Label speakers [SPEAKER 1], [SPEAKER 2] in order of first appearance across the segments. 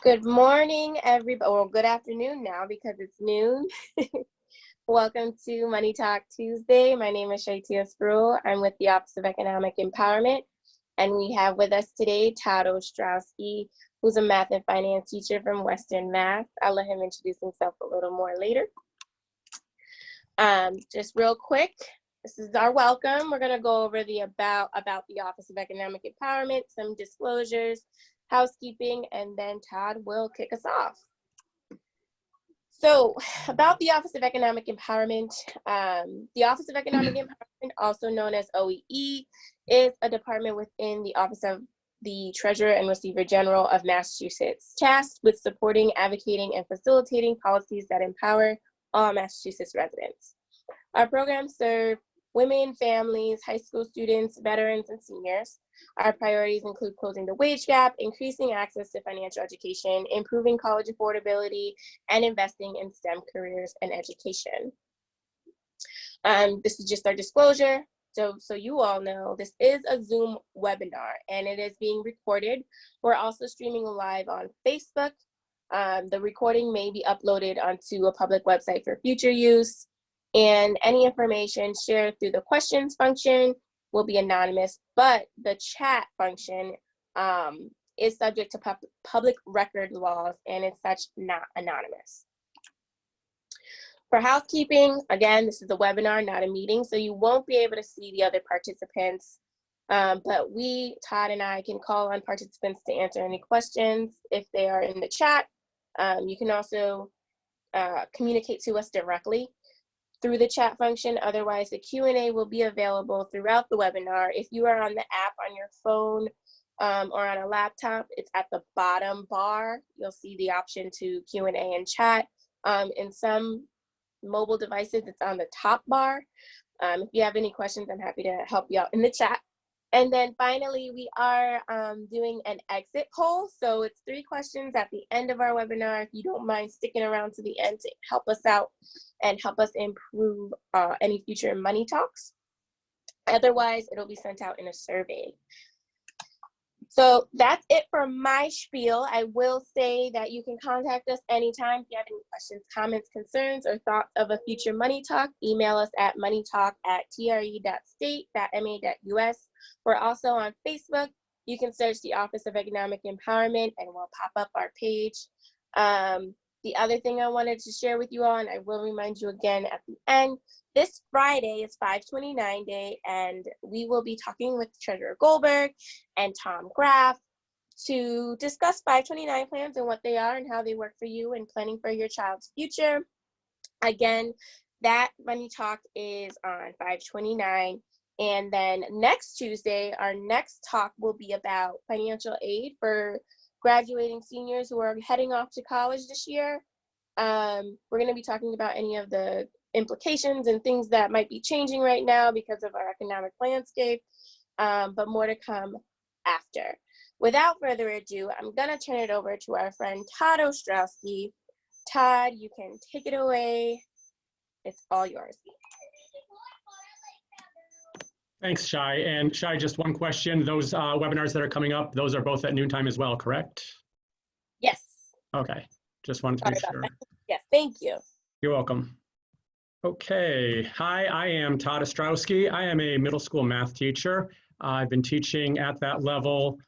[SPEAKER 1] Good morning, everybody. Well, good afternoon now because it's noon. Welcome to Money Talk Tuesday. My name is Shaitia Spruill. I'm with the Office of Economic Empowerment, and we have with us today Todd Ostrowski, who's a math and finance teacher from Western Math. I'll let him introduce himself a little more later. Just real quick, this is our welcome. We're going to go over the about the Office of Economic Empowerment, some disclosures, housekeeping, and then Todd will kick us off. So about the Office of Economic Empowerment, the Office of Economic Empowerment, also known as OEE, is a department within the Office of the Treasurer and Receiver General of Massachusetts, tasked with supporting, advocating, and facilitating policies that empower all Massachusetts residents. Our programs serve women, families, high school students, veterans, and seniors. Our priorities include closing the wage gap, increasing access to financial education, improving college affordability, and investing in STEM careers and education. This is just our disclosure. So you all know, this is a Zoom webinar and it is being recorded. We're also streaming live on Facebook. The recording may be uploaded onto a public website for future use. And any information shared through the questions function will be anonymous, but the chat function is subject to public record laws and is such not anonymous. For housekeeping, again, this is a webinar, not a meeting, so you won't be able to see the other participants, but we, Todd and I, can call on participants to answer any questions if they are in the chat. You can also communicate to us directly through the chat function. Otherwise, the Q&A will be available throughout the webinar. If you are on the app on your phone or on a laptop, it's at the bottom bar. You'll see the option to Q&A and chat. In some mobile devices, it's on the top bar. If you have any questions, I'm happy to help you out in the chat. And then finally, we are doing an exit poll. So it's 3 questions at the end of our webinar. If you don't mind sticking around to the end to help us out and help us improve any future money talks. Otherwise, it'll be sent out in a survey. So that's it for my spiel. I will say that you can contact us anytime if you have any questions, comments, concerns, or thoughts of a future money talk. Email us at moneytalk@tre.state.ma.us. We're also on Facebook. You can search the Office of Economic Empowerment and we'll pop up our page. The other thing I wanted to share with you all, and I will remind you again at the end, this Friday is 529 Day, and we will be talking with Treasurer Goldberg and Tom Graff to discuss 529 plans and what they are and how they work for you in planning for your child's future. Again, that Money Talk is on 529. And then next Tuesday, our next talk will be about financial aid for graduating seniors who are heading off to college this year. We're going to be talking about any of the implications and things that might be changing right now because of our economic landscape, but more to come after. Without further ado, I'm going to turn it over to our friend Todd Ostrowski. Todd, you can take it away. It's all yours.
[SPEAKER 2] Thanks, Shai. And Shai, just one question. Those webinars that are coming up, those are both at noontime as well, correct?
[SPEAKER 1] Yes.
[SPEAKER 2] Okay, just wanted to make sure.
[SPEAKER 1] Yes, thank you.
[SPEAKER 2] You're welcome. Okay, hi, I am Todd Ostrowski. I am a middle school math teacher. I've been teaching at that level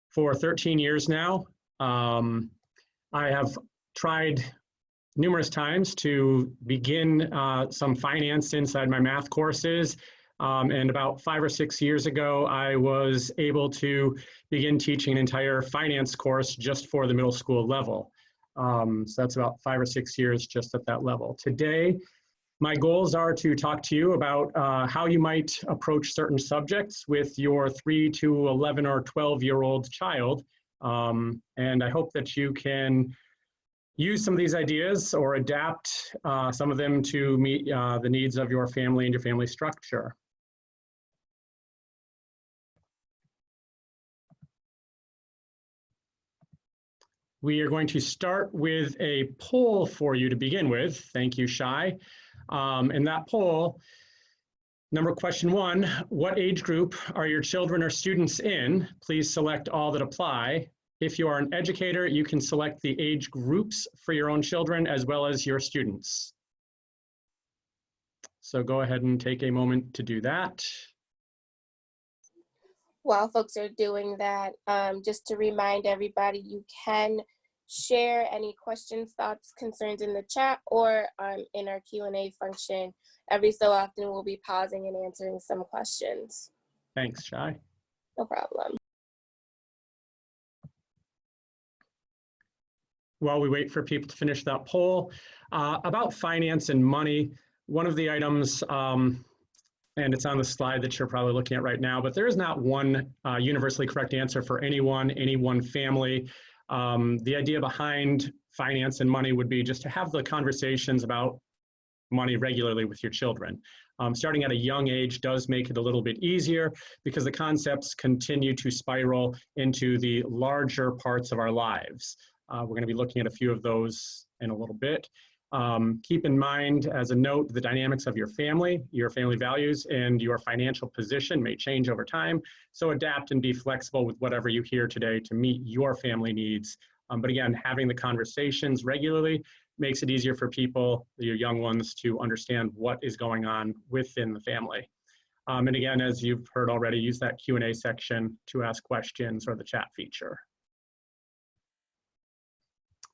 [SPEAKER 2] for 13 years now. I have tried numerous times to begin some finance inside my math courses. And about 5 or 6 years ago, I was able to begin teaching an entire finance course just for the middle school level. So that's about 5 or 6 years just at that level. Today, my goals are to talk to you about how you might approach certain subjects with your 3 to 11 or 12-year-old child. And I hope that you can use some of these ideas or adapt some of them to meet the needs of your family and your family structure. We are going to start with a poll for you to begin with. Thank you, Shai. And that poll, question 1, what age group are your children or students in? Please select all that apply. If you are an educator, you can select the age groups for your own children as well as your students. So go ahead and take a moment to do that.
[SPEAKER 1] While folks are doing that, just to remind everybody, you can share any questions, thoughts, concerns in the chat or in our Q&A function. Every so often, we'll be pausing and answering some questions.
[SPEAKER 2] Thanks, Shai.
[SPEAKER 1] No problem.
[SPEAKER 2] While we wait for people to finish that poll, about finance and money, one of the items, and it's on the slide that you're probably looking at right now, but there is not one universally correct answer for any one family. The idea behind finance and money would be just to have the conversations about money regularly with your children. Starting at a young age does make it a little bit easier because the concepts continue to spiral into the larger parts of our lives. We're going to be looking at a few of those in a little bit. Keep in mind, as a note, the dynamics of your family values, and your financial position may change over time. So adapt and be flexible with whatever you hear today to meet your family needs. But again, having the conversations regularly makes it easier for people, your young ones, to understand what is going on within the family. And again, as you've heard already, use that Q&A section to ask questions or the chat feature.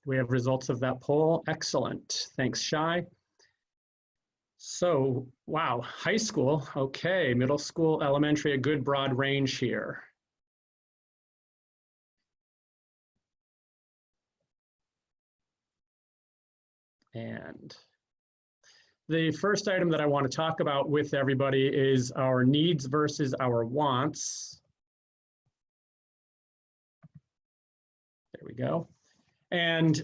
[SPEAKER 2] We have results of that poll. Excellent. Thanks, Shai. So, wow, high school. Okay, middle school, elementary, a good broad range here. And the first item that I want to talk about with everybody is our needs versus our wants. There we go. And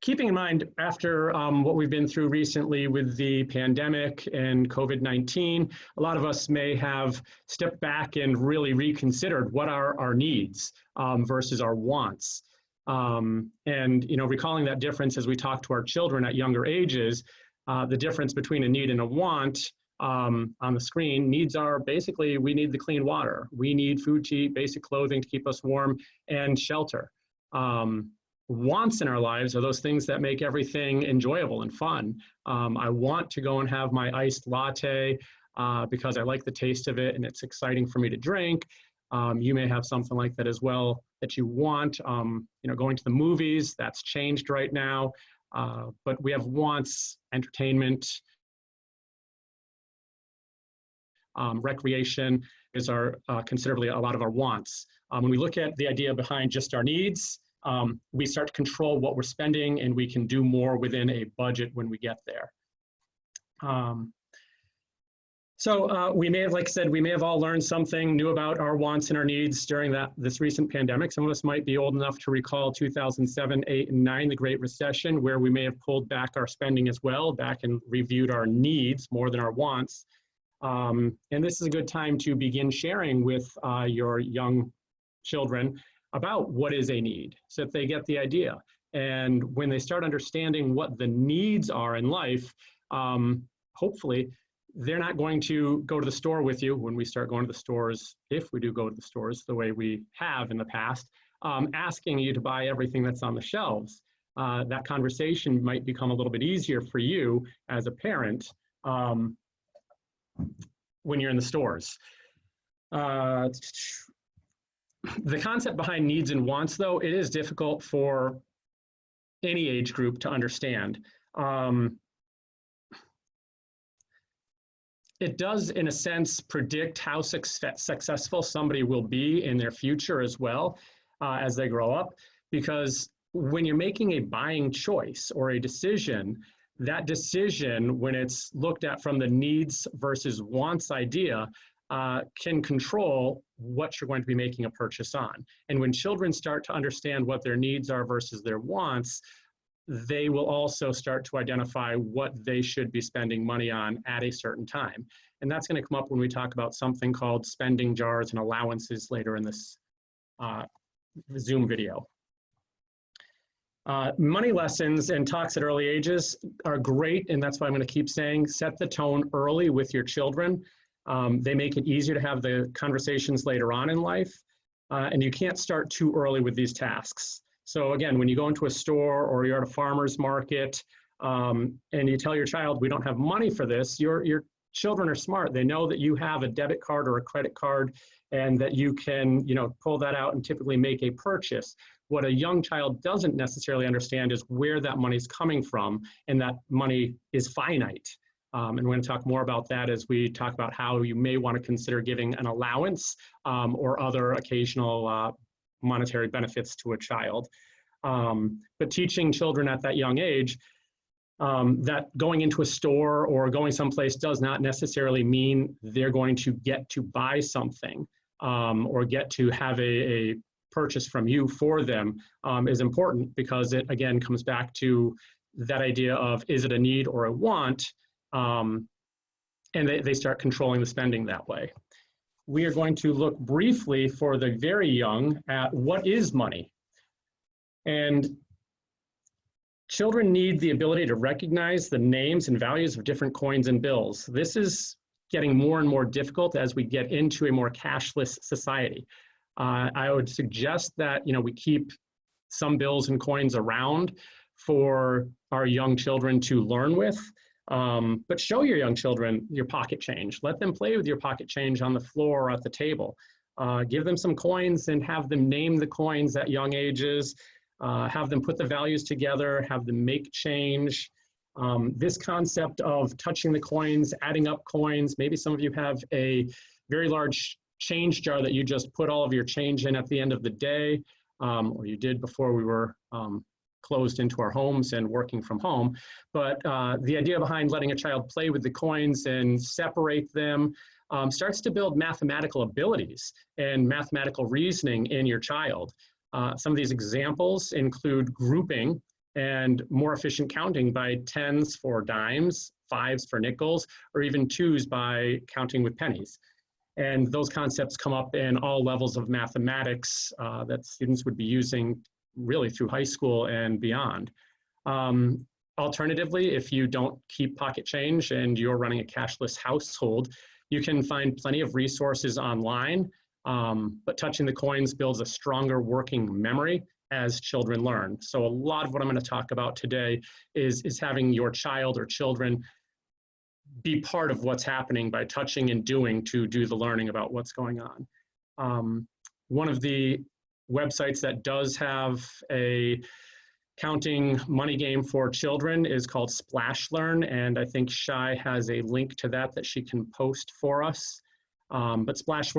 [SPEAKER 2] keeping in mind, after what we've been through recently with the pandemic and COVID-19, a lot of us may have stepped back and really reconsidered what are our needs versus our wants. And recalling that difference as we talk to our children at younger ages, the difference between a need and a want on the screen. Needs are basically, we need the clean water. We need food to eat, basic clothing to keep us warm, and shelter. Wants in our lives are those things that make everything enjoyable and fun. I want to go and have my iced latte because I like the taste of it and it's exciting for me to drink. You may have something like that as well that you want. Going to the movies, that's changed right now. But we have wants, entertainment, recreation is considerably a lot of our wants. When we look at the idea behind just our needs, we start to control what we're spending, and we can do more within a budget when we get there. So we may have, like I said, we may have all learned something new about our wants and our needs during this recent pandemic. Some of us might be old enough to recall 2007, 8, and 9, the Great Recession, where we may have pulled back our spending as well, back and reviewed our needs more than our wants. And this is a good time to begin sharing with your young children about what is a need, so that they get the idea. And when they start understanding what the needs are in life, hopefully they're not going to go to the store with you when we start going to the stores, if we do go to the stores the way we have in the past, asking you to buy everything that's on the shelves. That conversation might become a little bit easier for you as a parent when you're in the stores. The concept behind needs and wants, though, it is difficult for any age group to understand. It does, in a sense, predict how successful somebody will be in their future as well as they grow up, because when you're making a buying choice or a decision, that decision, when it's looked at from the needs versus wants idea, can control what you're going to be making a purchase on. And when children start to understand what their needs are versus their wants, they will also start to identify what they should be spending money on at a certain time. And that's going to come up when we talk about something called spending jars and allowances later in this Zoom video. Money lessons and talks at early ages are great, and that's why I'm going to keep saying, set the tone early with your children. They make it easier to have the conversations later on in life. and you can't start too early with these tasks. So again, when you go into a store or you're at a farmer's market and you tell your child, we don't have money for this, your children are smart. They know that you have a debit card or a credit card and that you can, pull that out and typically make a purchase. What a young child doesn't necessarily understand is where that money is coming from, and that money is finite. And we're going to talk more about that as we talk about how you may want to consider giving an allowance or other occasional monetary benefits to a child. But teaching children at that young age that going into a store or going someplace does not necessarily mean they're going to get to buy something or get to have a purchase from you for them is important, because it again comes back to that idea of, is it a need or a want? And they start controlling the spending that way. We are going to look briefly for the very young at what is money. And children need the ability to recognize the names and values of different coins and bills. This is getting more and more difficult as we get into a more cashless society. I would suggest that we keep some bills and coins around for our young children to learn with, but show your young children your pocket change. Let them play with your pocket change on the floor or at the table. Give them some coins and have them name the coins at young ages. Have them put the values together, have them make change. This concept of touching the coins, adding up coins, maybe some of you have a very large change jar that you just put all of your change in at the end of the day, or you did before we were closed into our homes and working from home. But the idea behind letting a child play with the coins and separate them starts to build mathematical abilities and mathematical reasoning in your child. Some of these examples include grouping and more efficient counting by tens for dimes, fives for nickels, or even twos by counting with pennies. And those concepts come up in all levels of mathematics that students would be using really through high school and beyond. Alternatively, if you don't keep pocket change and you're running a cashless household, you can find plenty of resources online. But touching the coins builds a stronger working memory as children learn. So a lot of what I'm going to talk about today is having your child or children be part of what's happening by touching and doing to do the learning about what's going on. One of the websites that does have a counting money game for children is called Splash Learn, and I think Shai has a link to that she can post for us. But Splash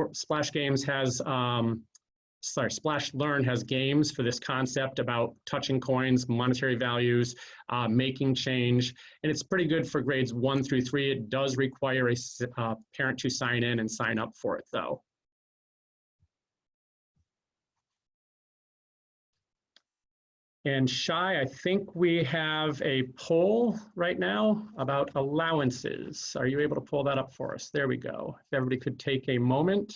[SPEAKER 2] Learn has games for this concept about touching coins, monetary values, making change, and it's pretty good for grades 1 through 3. It does require a parent to sign in and sign up for it, though. And Shai, I think we have a poll right now about allowances. Are you able to pull that up for us? There we go. If everybody could take a moment.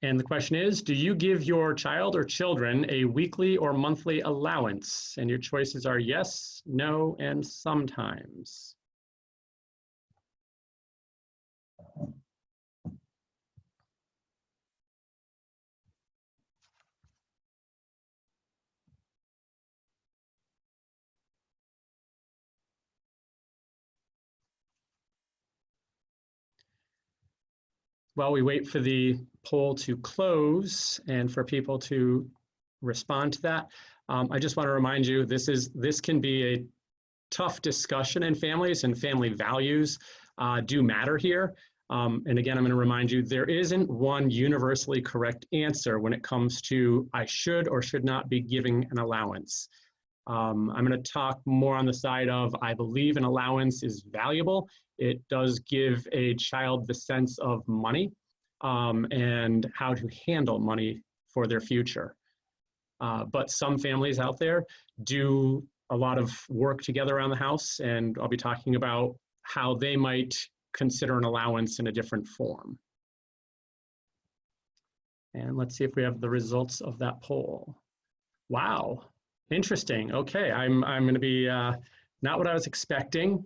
[SPEAKER 2] And the question is, do you give your child or children a weekly or monthly allowance? And your choices are yes, no, and sometimes. While we wait for the poll to close and for people to respond to that, I just want to remind you, this can be a tough discussion in families, and family values do matter here. And again, I'm going to remind you, there isn't one universally correct answer when it comes to I should or should not be giving an allowance. I'm going to talk more on the side of I believe an allowance is valuable. It does give a child the sense of money and how to handle money for their future. But some families out there do a lot of work together around the house, and I'll be talking about how they might consider an allowance in a different form. And let's see if we have the results of that poll. Wow, interesting. Okay, I'm going to be not what I was expecting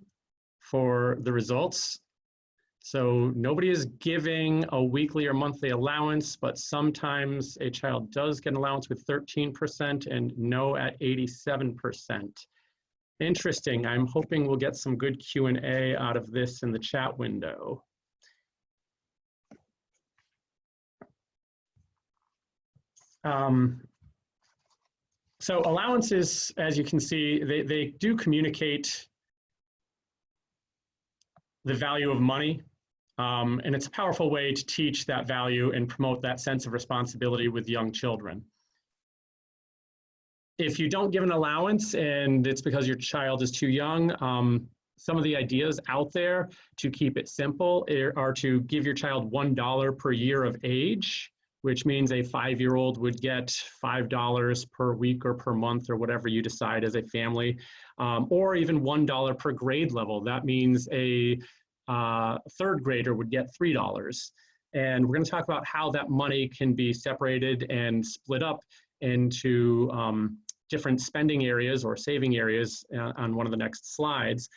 [SPEAKER 2] for the results. So nobody is giving a weekly or monthly allowance, but sometimes a child does get an allowance with 13% and no at 87%. Interesting. I'm hoping we'll get some good Q&A out of this in the chat window. So allowances, as you can see, they do communicate the value of money. And it's a powerful way to teach that value and promote that sense of responsibility with young children. If you don't give an allowance and it's because your child is too young, some of the ideas out there to keep it simple are to give your child $1 per year of age, which means a 5-year-old would get $5 per week or per month or whatever you decide as a family, or even $1 per grade level. That means a third grader would get $3. And we're going to talk about how that money can be separated and split up into different spending areas or saving areas on one of the next slides.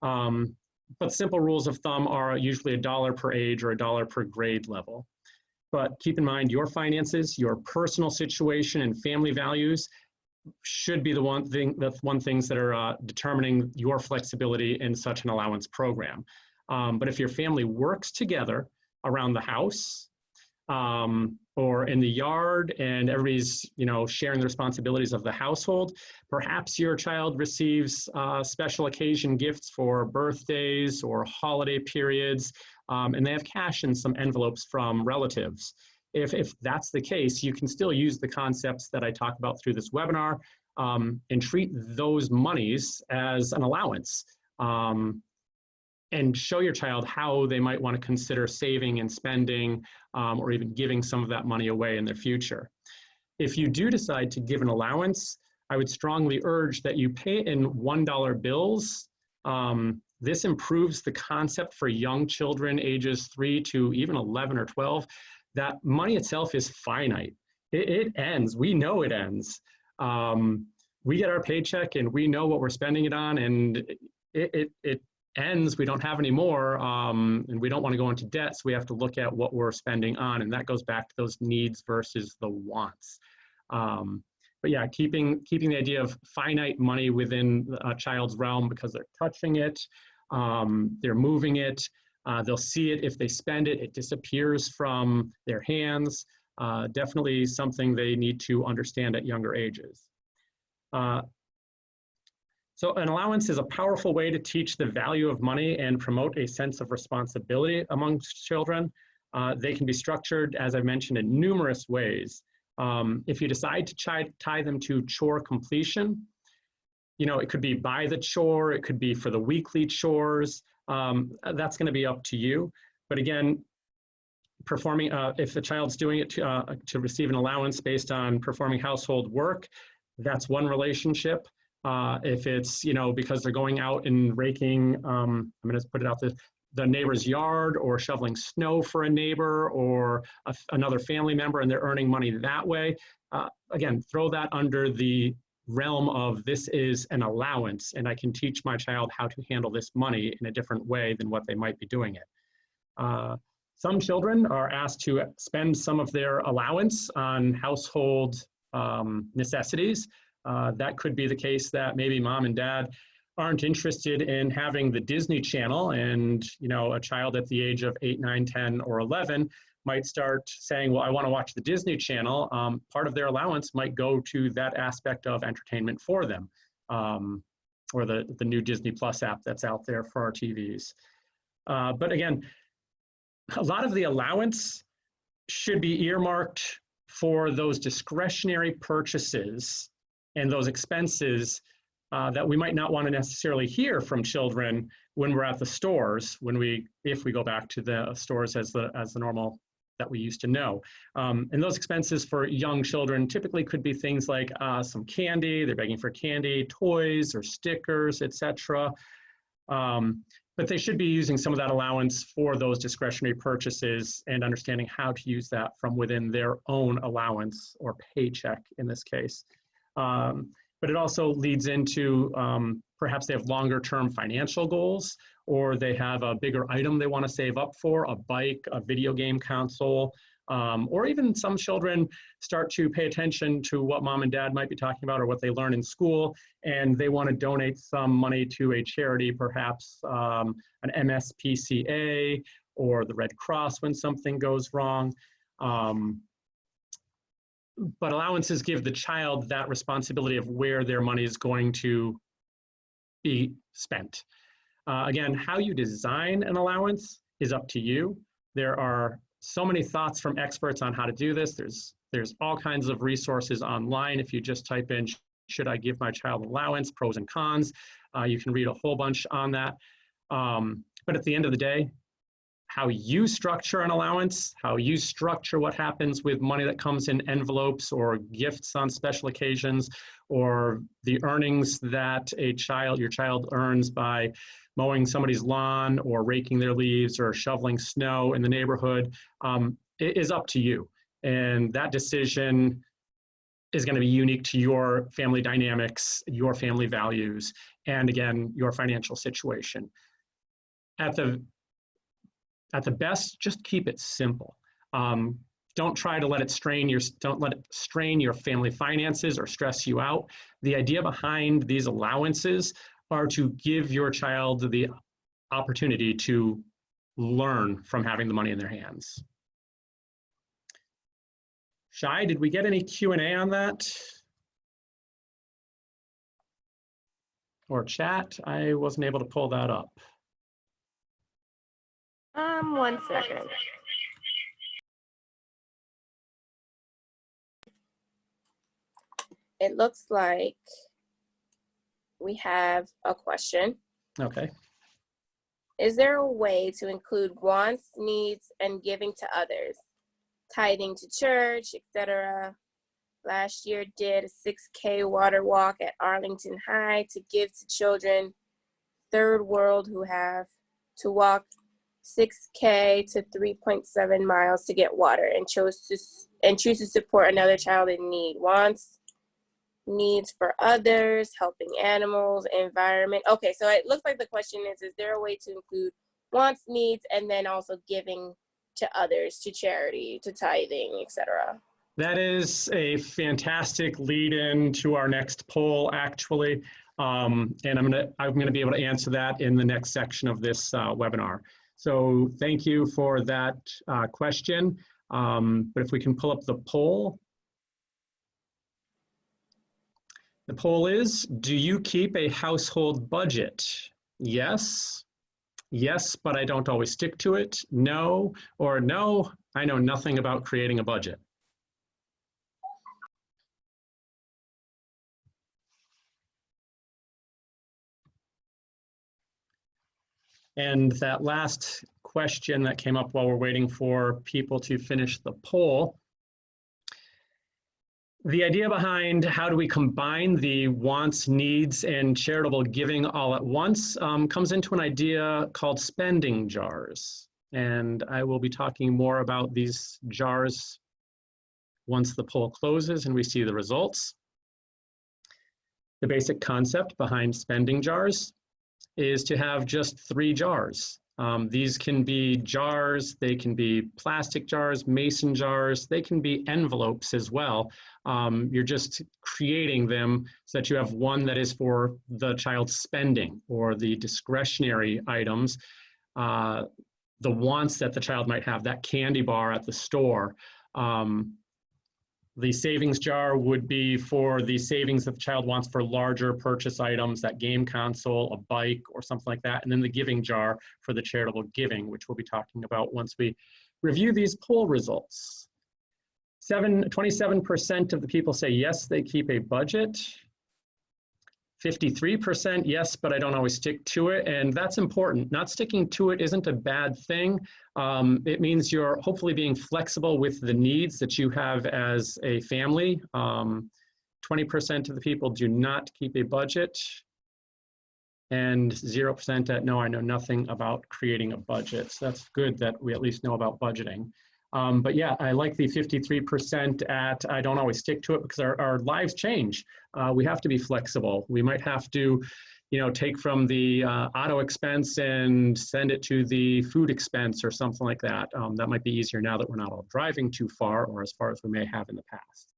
[SPEAKER 2] But simple rules of thumb are usually $1 per age or $1 per grade level. But keep in mind your finances, your personal situation and family values should be the one things that are determining your flexibility in such an allowance program. But if your family works together around the house or in the yard and everybody's sharing the responsibilities of the household, perhaps your child receives special occasion gifts for birthdays or holiday periods, and they have cash in some envelopes from relatives. If that's the case, you can still use the concepts that I talk about through this webinar and treat those monies as an allowance. And show your child how they might want to consider saving and spending or even giving some of that money away in their future. If you do decide to give an allowance, I would strongly urge that you pay it in $1 bills. This improves the concept for young children ages 3 to even 11 or 12. That money itself is finite. It ends. We know it ends. We get our paycheck and we know what we're spending it on, and it ends, we don't have any more, and we don't want to go into debt, so we have to look at what we're spending on, and that goes back to those needs versus the wants. But yeah, keeping the idea of finite money within a child's realm because they're touching it, they're moving it, they'll see it. If they spend it, it disappears from their hands. Definitely something they need to understand at younger ages. So an allowance is a powerful way to teach the value of money and promote a sense of responsibility amongst children. They can be structured, as I mentioned, in numerous ways. If you decide to tie them to chore completion, it could be by the chore, it could be for the weekly chores. That's going to be up to you. But again, performing, if the child's doing it to receive an allowance based on performing household work, that's one relationship. If it's, because they're going out and raking, I'm going to put it out there, the neighbor's yard or shoveling snow for a neighbor or another family member and they're earning money that way, again, throw that under the realm of this is an allowance and I can teach my child how to handle this money in a different way than what they might be doing it. Some children are asked to spend some of their allowance on household necessities. That could be the case that maybe mom and dad aren't interested in having the Disney Channel, and a child at the age of 8, 9, 10, or 11 might start saying, well, I want to watch the Disney Channel. Part of their allowance might go to that aspect of entertainment for them, or the new Disney Plus app that's out there for our TVs. But again, a lot of the allowance should be earmarked for those discretionary purchases and those expenses that we might not want to necessarily hear from children when we're at the stores, if we go back to the stores as the normal that we used to know. And those expenses for young children typically could be things like some candy, they're begging for candy, toys or stickers, etc. But they should be using some of that allowance for those discretionary purchases and understanding how to use that from within their own allowance or paycheck in this case. But it also leads into perhaps they have longer term financial goals, or they have a bigger item they want to save up for, a bike, a video game console, or even some children start to pay attention to what mom and dad might be talking about or what they learn in school, and they want to donate some money to a charity, perhaps an MSPCA or the Red Cross when something goes wrong. But allowances give the child that responsibility of where their money is going to be spent. Again, how you design an allowance is up to you. There are so many thoughts from experts on how to do this. There's all kinds of resources online. If you just type in, should I give my child an allowance, pros and cons, you can read a whole bunch on that. But at the end of the day, how you structure an allowance, how you structure what happens with money that comes in envelopes or gifts on special occasions, or the earnings that your child earns by mowing somebody's lawn or raking their leaves or shoveling snow in the neighborhood, it is up to you. And that decision is going to be unique to your family dynamics, your family values, and again, your financial situation. At the best, just keep it simple. Don't try to let it strain your family finances or stress you out. The idea behind these allowances are to give your child the opportunity to learn from having the money in their hands. Shai, did we get any Q&A on that? Or chat? I wasn't able to pull that up.
[SPEAKER 1] 1 second. It looks like we have a question.
[SPEAKER 2] Okay.
[SPEAKER 1] Is there a way to include wants, needs, and giving to others? Tithing to church, etc. Last year did a 6K water walk at Arlington High to give to children third world who have to walk 6K to 3.7 miles to get water, and choose to support another child in need. Wants, needs for others, helping animals, environment. Okay, so it looks like the question is there a way to include wants, needs, and then also giving to others, to charity, to tithing, etc.?
[SPEAKER 2] That is a fantastic lead-in to our next poll, actually, and I'm gonna be able to answer that in the next section of this webinar. So thank you for that question. But if we can pull up the poll. The poll is, do you keep a household budget? Yes. Yes, but I don't always stick to it. No, or no, I know nothing about creating a budget. And that last question that came up while we're waiting for people to finish the poll, the idea behind how do we combine the wants, needs, and charitable giving all at once comes into an idea called spending jars. And I will be talking more about these jars once the poll closes and we see the results. The basic concept behind spending jars is to have just 3 jars. These can be jars, they can be plastic jars, mason jars, they can be envelopes as well. You're just creating them so that you have one that is for the child's spending or the discretionary items, the wants that the child might have, that candy bar at the store. The savings jar would be for the savings that the child wants for larger purchase items, that game console, a bike, or something like that. And then the giving jar for the charitable giving, which we'll be talking about once we review these poll results. 27% of the people say yes, they keep a budget. 53% yes, but I don't always stick to it. And that's important. Not sticking to it isn't a bad thing. It means you're hopefully being flexible with the needs that you have as a family. 20% of the people do not keep a budget. And 0% at no, I know nothing about creating a budget. So that's good that we at least know about budgeting. But yeah, I like the 53% at I don't always stick to it because our lives change. We have to be flexible. We might have to, take from the auto expense and send it to the food expense or something like that. That might be easier now that we're not all driving too far or as far as we may have in the past.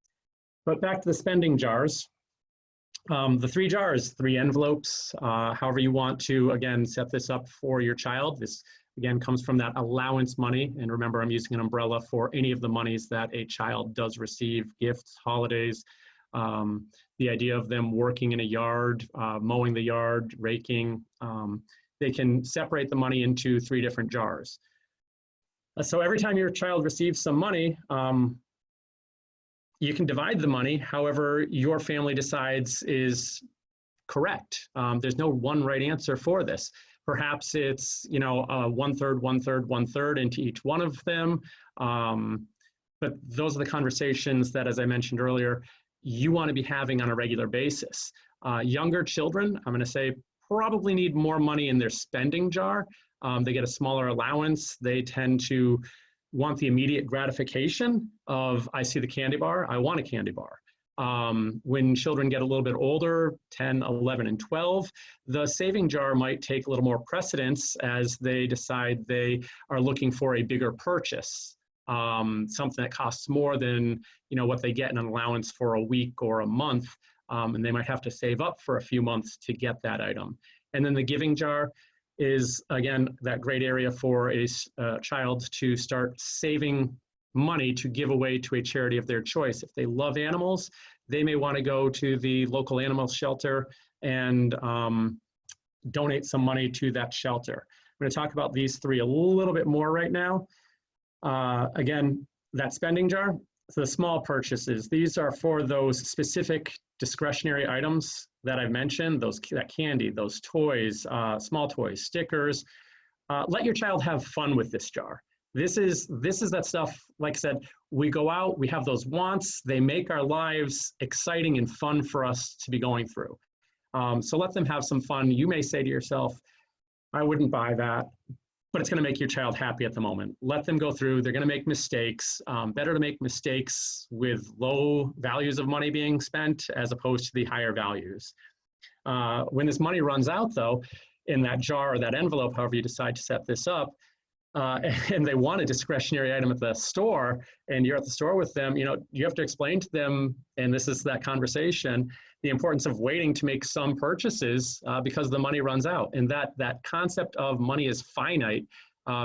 [SPEAKER 2] But back to the spending jars. The 3 jars, 3 envelopes, however you want to, again, set this up for your child. This, again, comes from that allowance money. And remember, I'm using an umbrella for any of the monies that a child does receive, gifts, holidays, the idea of them working in a yard, mowing the yard, raking. They can separate the money into 3 different jars. So every time your child receives some money, you can divide the money however your family decides is correct. There's no one right answer for this. Perhaps it's, 1/3, 1/3, 1/3 into each one of them. But those are the conversations that, as I mentioned earlier, you want to be having on a regular basis. Younger children, I'm going to say, probably need more money in their spending jar. They get a smaller allowance. They tend to want the immediate gratification of, I see the candy bar, I want a candy bar. When children get a little bit older, 10, 11, and 12, the saving jar might take a little more precedence as they decide they are looking for a bigger purchase, something that costs more than what they get in an allowance for a week or a month, and they might have to save up for a few months to get that item. And then the giving jar is, again, that great area for a child to start saving money to give away to a charity of their choice. If they love animals, they may want to go to the local animal shelter and donate some money to that shelter. I'm going to talk about these 3 a little bit more right now. Again, that spending jar, so the small purchases, these are for those specific discretionary items that I've mentioned, that candy, those toys, small toys, stickers. Let your child have fun with this jar. This is that stuff, like I said, we go out, we have those wants, they make our lives exciting and fun for us to be going through. So let them have some fun. You may say to yourself, I wouldn't buy that, but it's going to make your child happy at the moment. Let them go through. They're going to make mistakes. Better to make mistakes with low values of money being spent as opposed to the higher values. When this money runs out, though, in that jar or that envelope, however you decide to set this up, and they want a discretionary item at the store, and you're at the store with them, you have to explain to them, and this is that conversation, the importance of waiting to make some purchases because the money runs out. And that concept of money is finite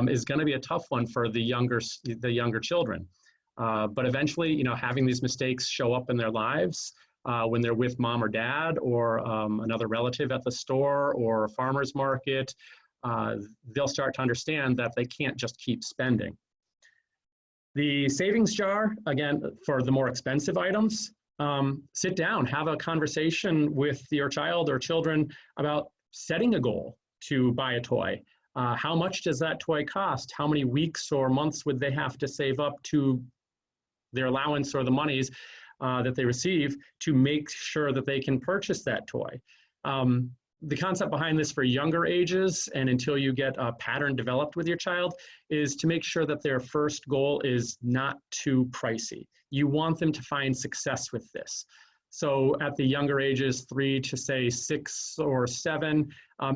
[SPEAKER 2] is going to be a tough one for the younger children. But eventually, having these mistakes show up in their lives when they're with mom or dad or another relative at the store or a farmer's market, they'll start to understand that they can't just keep spending. The savings jar, again, for the more expensive items, sit down, have a conversation with your child or children about setting a goal to buy a toy. How much does that toy cost? How many weeks or months would they have to save up to their allowance or the monies that they receive to make sure that they can purchase that toy? The concept behind this for younger ages and until you get a pattern developed with your child is to make sure that their first goal is not too pricey. You want them to find success with this. So at the younger ages, 3 to say 6 or 7,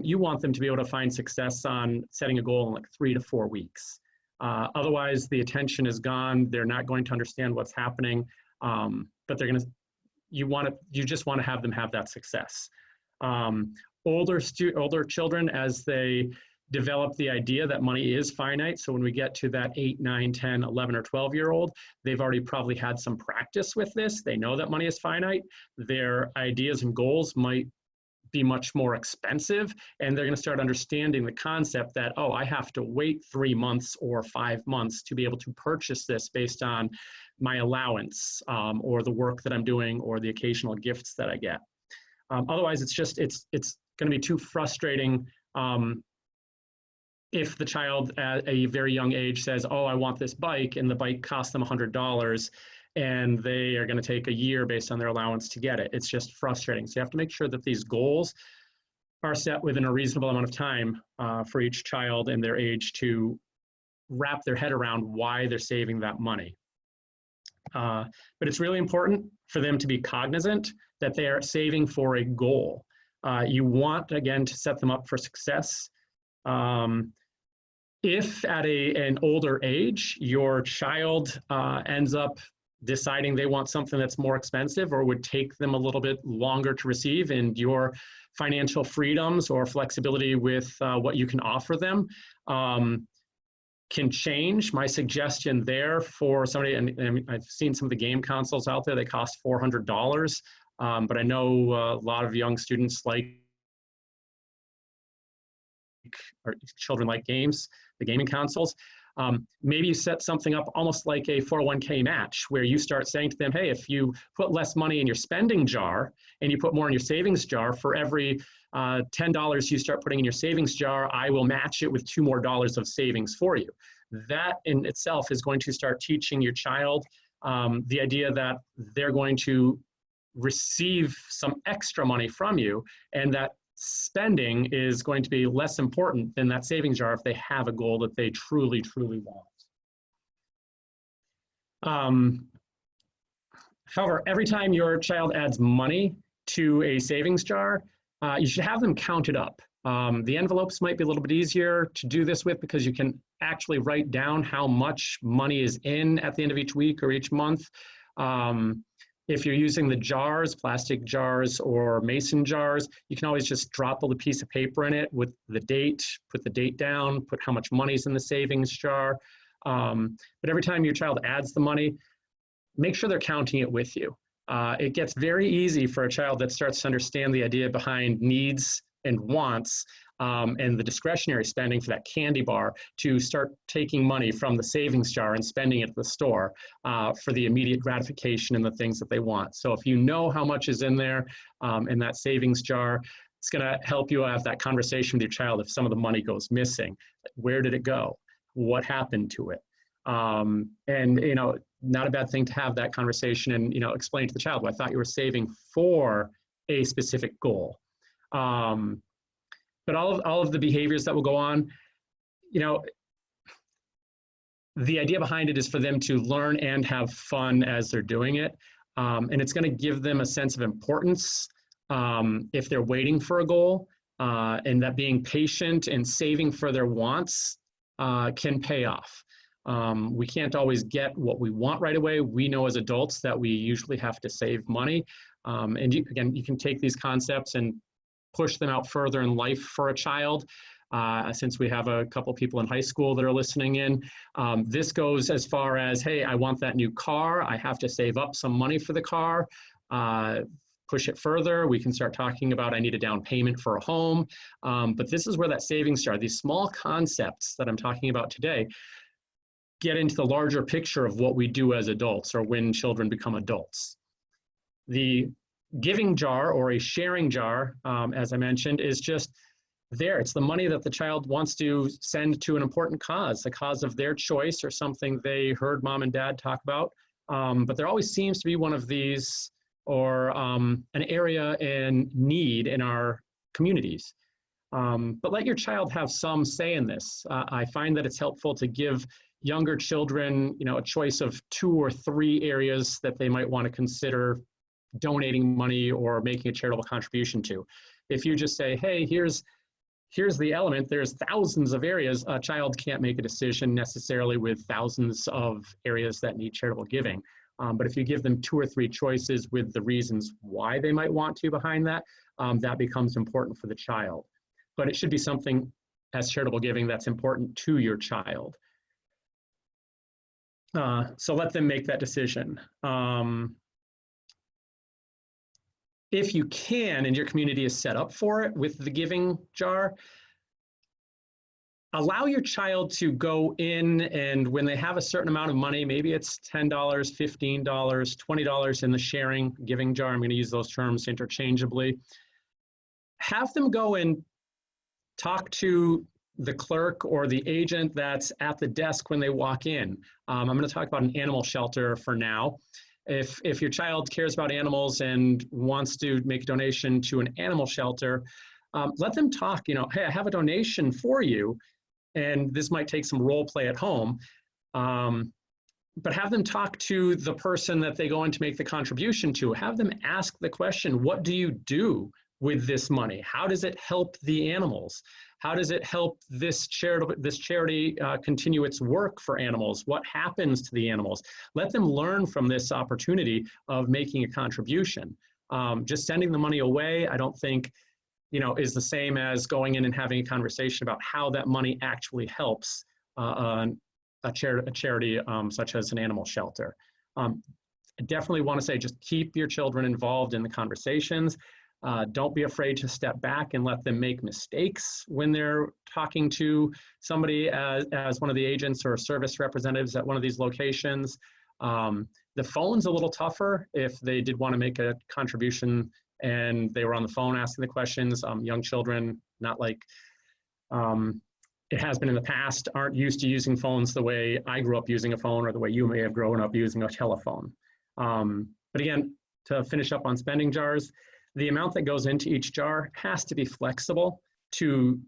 [SPEAKER 2] you want them to be able to find success on setting a goal in like 3 to 4 weeks. Otherwise, the attention is gone. They're not going to understand what's happening, but you just want to have them have that success. Older children, as they develop the idea that money is finite, so when we get to that 8, 9, 10, 11, or 12-year-old, they've already probably had some practice with this. They know that money is finite. Their ideas and goals might be much more expensive, and they're going to start understanding the concept that, oh, I have to wait 3 months or 5 months to be able to purchase this based on my allowance or the work that I'm doing or the occasional gifts that I get. Otherwise, it's going to be too frustrating if the child at a very young age says, oh, I want this bike, and the bike costs them $100, and they are going to take a year based on their allowance to get it. It's just frustrating. So you have to make sure that these goals are set within a reasonable amount of time for each child and their age to wrap their head around why they're saving that money. But it's really important for them to be cognizant that they are saving for a goal. You want, again, to set them up for success. If at an older age, your child ends up deciding they want something that's more expensive or would take them a little bit longer to receive, and your financial freedoms or flexibility with what you can offer them can change. My suggestion there for somebody, and I've seen some of the game consoles out there, they cost $400, but I know a lot of young students or children like games, the gaming consoles. Maybe you set something up almost like a 401k match, where you start saying to them, hey, if you put less money in your spending jar and you put more in your savings jar, for every $10 you start putting in your savings jar, I will match it with $2 more of savings for you. That in itself is going to start teaching your child the idea that they're going to receive some extra money from you, and that spending is going to be less important than that savings jar if they have a goal that they truly, truly want. However, every time your child adds money to a savings jar, you should have them counted up. The envelopes might be a little bit easier to do this with, because you can actually write down how much money is in at the end of each week or each month. If you're using the jars, plastic jars or mason jars, you can always just drop a little piece of paper in it with the date, put the date down, put how much money's in the savings jar. But every time your child adds the money, make sure they're counting it with you. It gets very easy for a child that starts to understand the idea behind needs and wants and the discretionary spending for that candy bar to start taking money from the savings jar and spending it at the store for the immediate gratification and the things that they want. So if you know how much is in there in that savings jar, it's going to help you have that conversation with your child if some of the money goes missing. Where did it go? What happened to it? And, you know, not a bad thing to have that conversation and, you know, explain to the child, well, I thought you were saving for a specific goal. But all of the behaviors that will go on, you know, the idea behind it is for them to learn and have fun as they're doing it. And it's going to give them a sense of importance if they're waiting for a goal, and that being patient and saving for their wants can pay off. We can't always get what we want right away. We know as adults that we usually have to save money. And again, you can take these concepts and push them out further in life for a child. Since we have a couple people in high school that are listening in, this goes as far as, hey, I want that new car. I have to save up some money for the car. Push it further. We can start talking about, I need a down payment for a home. But this is where that savings jar, these small concepts that I'm talking about today, get into the larger picture of what we do as adults or when children become adults. The giving jar or a sharing jar, as I mentioned, is just there. It's the money that the child wants to send to an important cause, the cause of their choice or something they heard mom and dad talk about. But there always seems to be one of these or an area in need in our communities. But let your child have some say in this. I find that it's helpful to give younger children, you know, a choice of 2 or 3 areas that they might want to consider donating money or making a charitable contribution to. If you just say, hey, here's the element, there's thousands of areas, a child can't make a decision necessarily with thousands of areas that need charitable giving. But if you give them 2 or 3 choices with the reasons why they might want to behind that, that becomes important for the child. But it should be something as charitable giving that's important to your child. So let them make that decision. If you can, and your community is set up for it with the giving jar, allow your child to go in, and when they have a certain amount of money, maybe it's $10, $15, $20 in the sharing giving jar, I'm going to use those terms interchangeably, have them go and talk to the clerk or the agent that's at the desk when they walk in. I'm going to talk about an animal shelter for now. If your child cares about animals and wants to make a donation to an animal shelter, let them talk, you know, hey, I have a donation for you, and this might take some role play at home, but have them talk to the person that they go in to make the contribution to. Have them ask the question, what do you do with this money? How does it help the animals? How does it help this charity continue its work for animals? What happens to the animals? Let them learn from this opportunity of making a contribution. Just sending the money away, I don't think, is the same as going in and having a conversation about how that money actually helps a charity such as an animal shelter. I definitely want to say, just keep your children involved in the conversations. Don't be afraid to step back and let them make mistakes when they're talking to somebody as one of the agents or service representatives at one of these locations. The phone's a little tougher if they did want to make a contribution and they were on the phone asking the questions. Young children, not like it has been in the past, aren't used to using phones the way I grew up using a phone or the way you may have grown up using a telephone. But again, to finish up on spending jars, the amount that goes into each jar has to be flexible to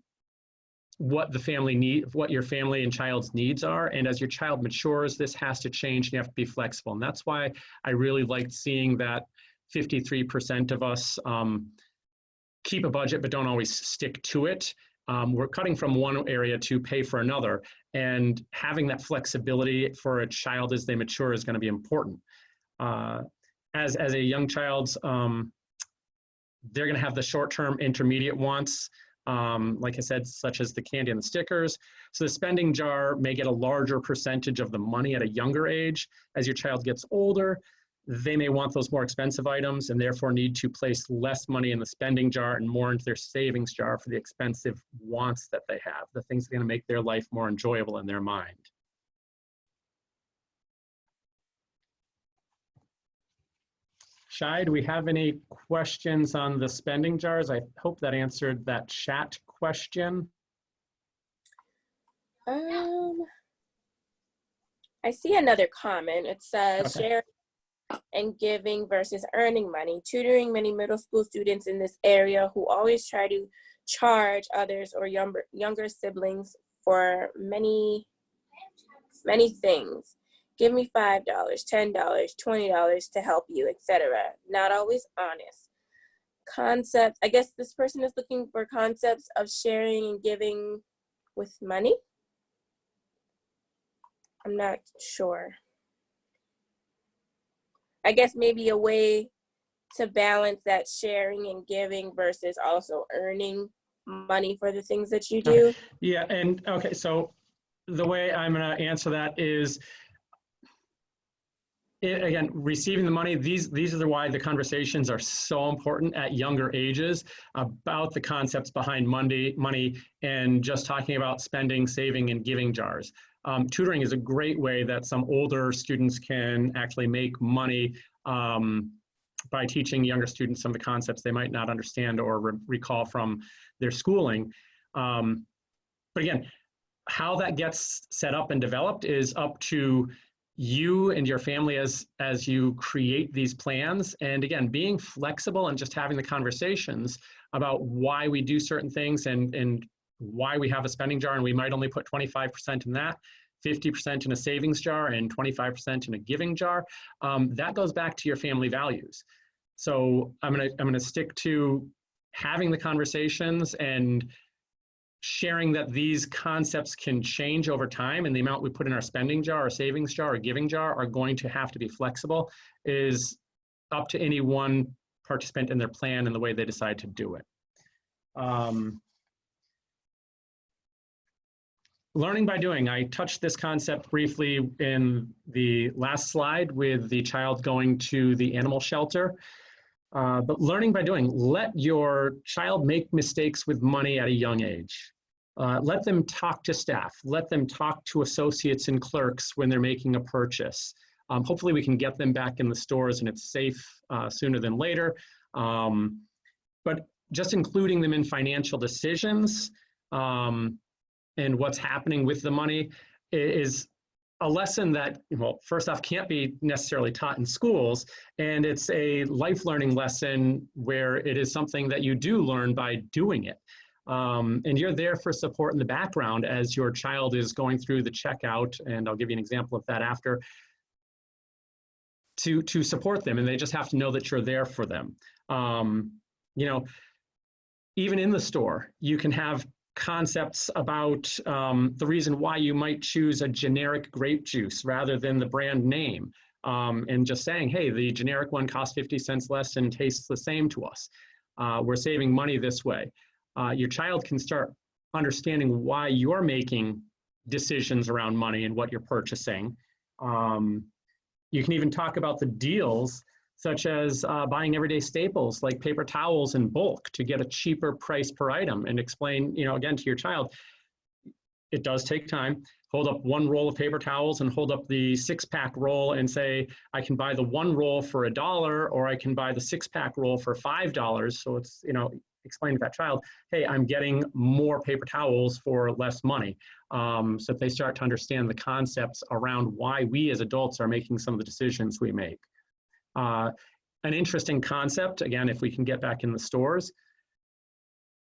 [SPEAKER 2] what the family what your family and child's needs are. And as your child matures, this has to change. You have to be flexible. And that's why I really liked seeing that 53% of us keep a budget, but don't always stick to it. We're cutting from one area to pay for another. And having that flexibility for a child as they mature is going to be important. As a young child's, they're going to have the short-term intermediate wants, like I said, such as the candy and the stickers. So the spending jar may get a larger percentage of the money at a younger age. As your child gets older, they may want those more expensive items and therefore need to place less money in the spending jar and more into their savings jar for the expensive wants that they have, the things that are going to make their life more enjoyable in their mind. Shai, do we have any questions on the spending jars? I hope that answered that chat question.
[SPEAKER 1] I see another comment. It says,
[SPEAKER 2] Okay.
[SPEAKER 1] Sharing and giving versus earning money. Tutoring many middle school students in this area who always try to charge others or younger siblings for many things. Give me $5, $10, $20 to help you, etc. Not always honest. Concepts, I guess this person is looking for concepts of sharing and giving with money. I'm not sure. I guess maybe a way to balance that sharing and giving versus also earning money for the things that you do.
[SPEAKER 2] Yeah, and okay, so the way I'm going to answer that is, again, receiving the money, these are why the conversations are so important at younger ages about the concepts behind money and just talking about spending, saving, and giving jars. Tutoring is a great way that some older students can actually make money by teaching younger students some of the concepts they might not understand or recall from their schooling. But again, how that gets set up and developed is up to you and your family as you create these plans. And again, being flexible and just having the conversations about why we do certain things and why we have a spending jar, and we might only put 25% in that, 50% in a savings jar, and 25% in a giving jar. That goes back to your family values. So I'm gonna stick to having the conversations and sharing that these concepts can change over time, and the amount we put in our spending jar or savings jar or giving jar are going to have to be flexible, is up to any one participant in their plan and the way they decide to do it. Learning by doing. I touched this concept briefly in the last slide with the child going to the animal shelter. But learning by doing, let your child make mistakes with money at a young age. Let them talk to staff. Let them talk to associates and clerks when they're making a purchase. Hopefully we can get them back in the stores and it's safe sooner than later. But just including them in financial decisions and what's happening with the money is a lesson that, well, first off, can't be necessarily taught in schools, and it's a life learning lesson where it is something that you do learn by doing it. And you're there for support in the background as your child is going through the checkout, and I'll give you an example of that after, to support them, and they just have to know that you're there for them. You know, even in the store, you can have concepts about the reason why you might choose a generic grape juice rather than the brand name. And just saying, hey, the generic one costs 50 cents less and tastes the same to us. We're saving money this way. Your child can start understanding why you're making decisions around money and what you're purchasing. You can even talk about the deals, such as buying everyday staples like paper towels in bulk to get a cheaper price per item, and explain, again, to your child, it does take time. Hold up one roll of paper towels and hold up the 6-pack roll and say, I can buy the one roll for $1, or I can buy the 6-pack roll for $5. So it's, explain to that child, hey, I'm getting more paper towels for less money. So if they start to understand the concepts around why we as adults are making some of the decisions we make. An interesting concept, again, if we can get back in the stores,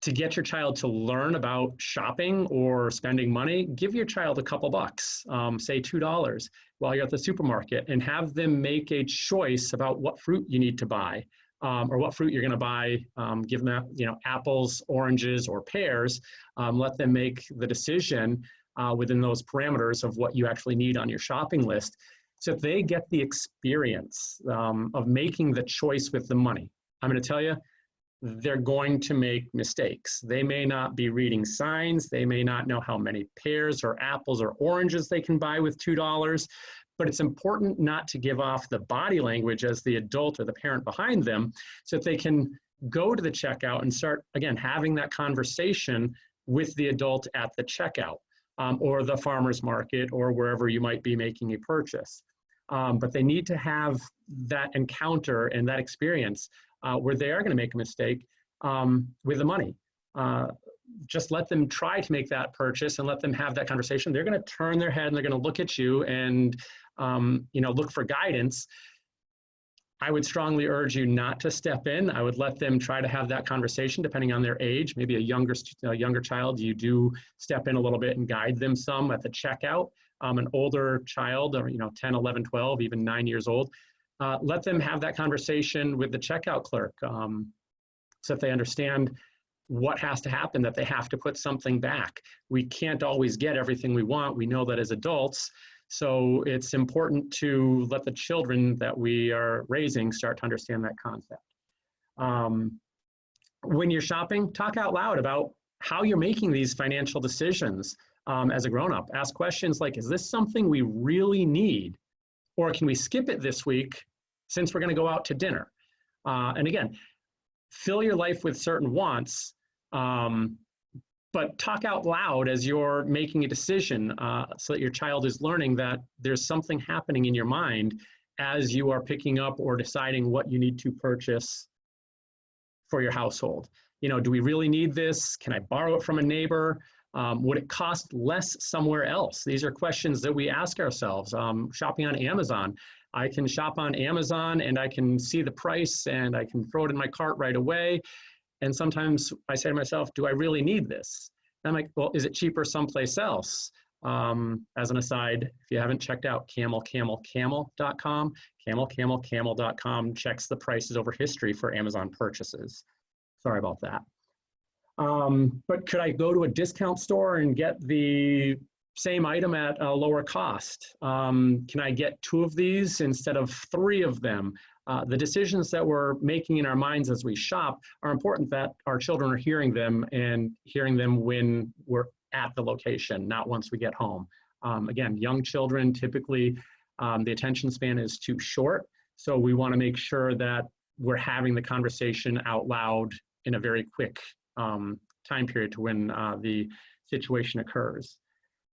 [SPEAKER 2] to get your child to learn about shopping or spending money, give your child a couple bucks, say $2 while you're at the supermarket, and have them make a choice about what fruit you need to buy, or what fruit you're going to buy. Give them, apples, oranges, or pears. Let them make the decision within those parameters of what you actually need on your shopping list. So if they get the experience of making the choice with the money, I'm going to tell you, they're going to make mistakes. They may not be reading signs. They may not know how many pears or apples or oranges they can buy with $2. But it's important not to give off the body language as the adult or the parent behind them, so that they can go to the checkout and start, again, having that conversation with the adult at the checkout, or the farmer's market, or wherever you might be making a purchase. But they need to have that encounter and that experience where they are going to make a mistake with the money. Just let them try to make that purchase and let them have that conversation. They're going to turn their head and they're going to look at you and look for guidance. I would strongly urge you not to step in. I would let them try to have that conversation depending on their age. Maybe a younger child, you do step in a little bit and guide them some at the checkout. An older child, or 10, 11, 12, even 9 years old, let them have that conversation with the checkout clerk, so that they understand what has to happen, that they have to put something back. We can't always get everything we want. We know that as adults. So it's important to let the children that we are raising start to understand that concept. When you're shopping, talk out loud about how you're making these financial decisions as a grown-up. Ask questions like, is this something we really need? Or can we skip it this week since we're going to go out to dinner? And again, fill your life with certain wants, but talk out loud as you're making a decision, so that your child is learning that there's something happening in your mind as you are picking up or deciding what you need to purchase for your household. Do we really need this? Can I borrow it from a neighbor? Would it cost less somewhere else? These are questions that we ask ourselves. Shopping on Amazon. I can shop on Amazon and I can see the price and I can throw it in my cart right away. And sometimes I say to myself, do I really need this? And I'm like, well, is it cheaper someplace else? As an aside, if you haven't checked out camelcamelcamel.com, camelcamelcamel.com checks the prices over history for Amazon purchases. Sorry about that. But could I go to a discount store and get the same item at a lower cost? Can I get 2 of these instead of 3 of them? The decisions that we're making in our minds as we shop are important, that our children are hearing them and hearing them when we're at the location, not once we get home. Again, young children, typically the attention span is too short. So we want to make sure that we're having the conversation out loud in a very quick time period to when the situation occurs.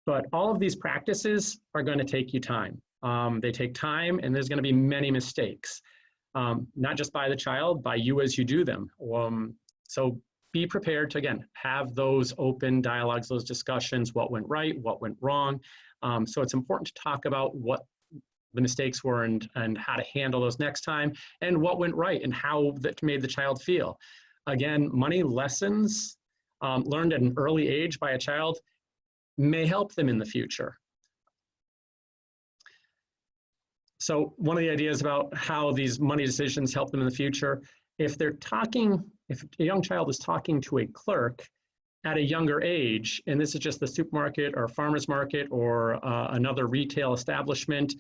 [SPEAKER 2] But all of these practices are going to take you time. They take time, and there's going to be many mistakes, not just by the child, by you as you do them. So be prepared to, again, have those open dialogues, those discussions, what went right, what went wrong. So it's important to talk about what the mistakes were and how to handle those next time, and what went right and how that made the child feel. Again, money lessons learned at an early age by a child may help them in the future. So one of the ideas about how these money decisions help them in the future, if a young child is talking to a clerk at a younger age, and this is just the supermarket or farmer's market or another retail establishment,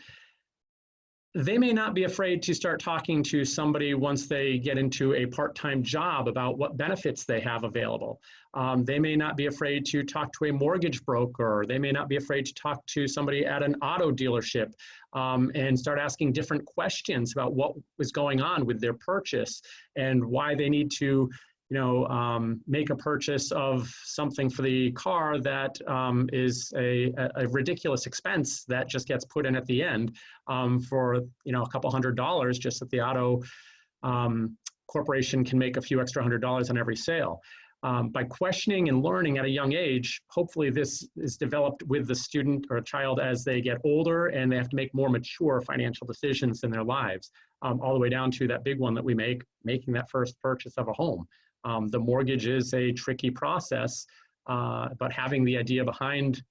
[SPEAKER 2] they may not be afraid to start talking to somebody once they get into a part-time job about what benefits they have available. They may not be afraid to talk to a mortgage broker. They may not be afraid to talk to somebody at an auto dealership and start asking different questions about what is going on with their purchase and why they need to make a purchase of something for the car that is a ridiculous expense that just gets put in at the end for a couple $100, just that the auto corporation can make a few extra $100 on every sale. By questioning and learning at a young age, hopefully this is developed with the student or child as they get older and they have to make more mature financial decisions in their lives, all the way down to that big one that we making that first purchase of a home. The mortgage is a tricky process, but having the idea behind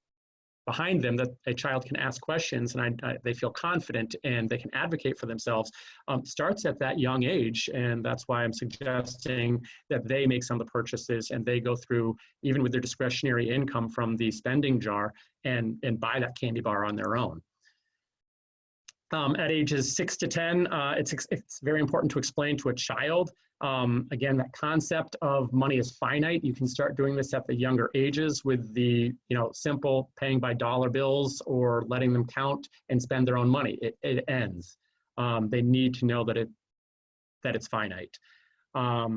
[SPEAKER 2] them that a child can ask questions and they feel confident and they can advocate for themselves starts at that young age. And that's why I'm suggesting that they make some of the purchases and they go through, even with their discretionary income from the spending jar, and buy that candy bar on their own. At ages 6 to 10, it's very important to explain to a child, again, that concept of money is finite. You can start doing this at the younger ages with the simple paying by dollar bills or letting them count and spend their own money. It ends. They need to know that it's finite. At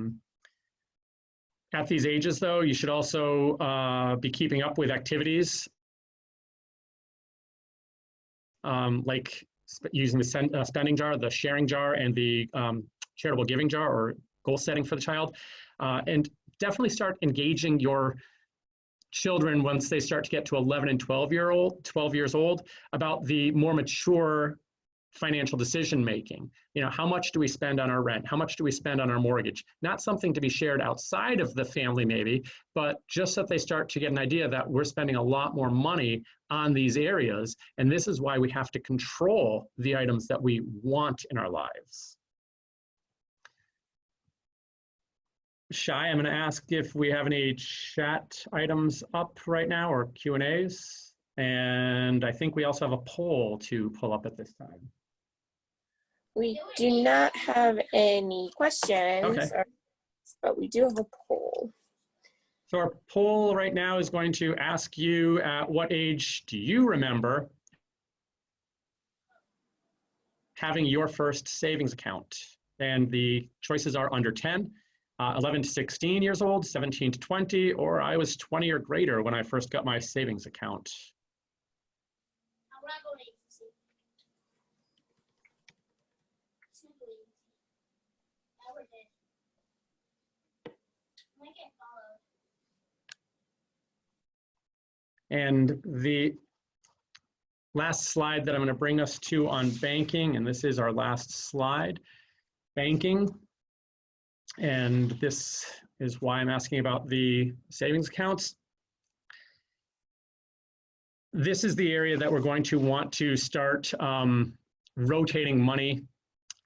[SPEAKER 2] these ages, though, you should also be keeping up with activities like using the spending jar, the sharing jar, and the charitable giving jar or goal setting for the child. And definitely start engaging your children once they start to get to 11 and 12 years old about the more mature financial decision making. How much do we spend on our rent? How much do we spend on our mortgage? Not something to be shared outside of the family maybe, but just that they start to get an idea that we're spending a lot more money on these areas. And this is why we have to control the items that we want in our lives. Shai, I'm going to ask if we have any chat items up right now or Q&As. And I think we also have a poll to pull up at this time.
[SPEAKER 1] We do not have any questions,
[SPEAKER 2] okay,
[SPEAKER 1] but we do have a poll.
[SPEAKER 2] So our poll right now is going to ask you, at what age do you remember having your first savings account? And the choices are under 10, 11 to 16 years old, 17 to 20, or I was 20 or greater when I first got my savings account. And the last slide that I'm going to bring us to on banking, and this is our last slide, banking. And this is why I'm asking about the savings accounts. This is the area that we're going to want to start rotating money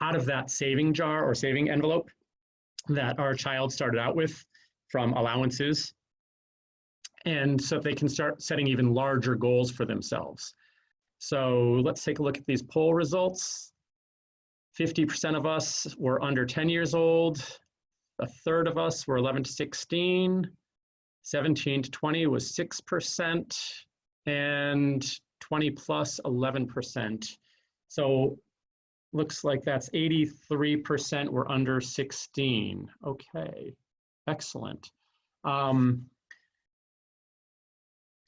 [SPEAKER 2] out of that saving jar or saving envelope that our child started out with from allowances. And so they can start setting even larger goals for themselves. So let's take a look at these poll results. 50% of us were under 10 years old. A third of us were 11 to 16. 17 to 20 was 6%. And 20 plus 11%. So looks like that's 83% were under 16. Okay, excellent.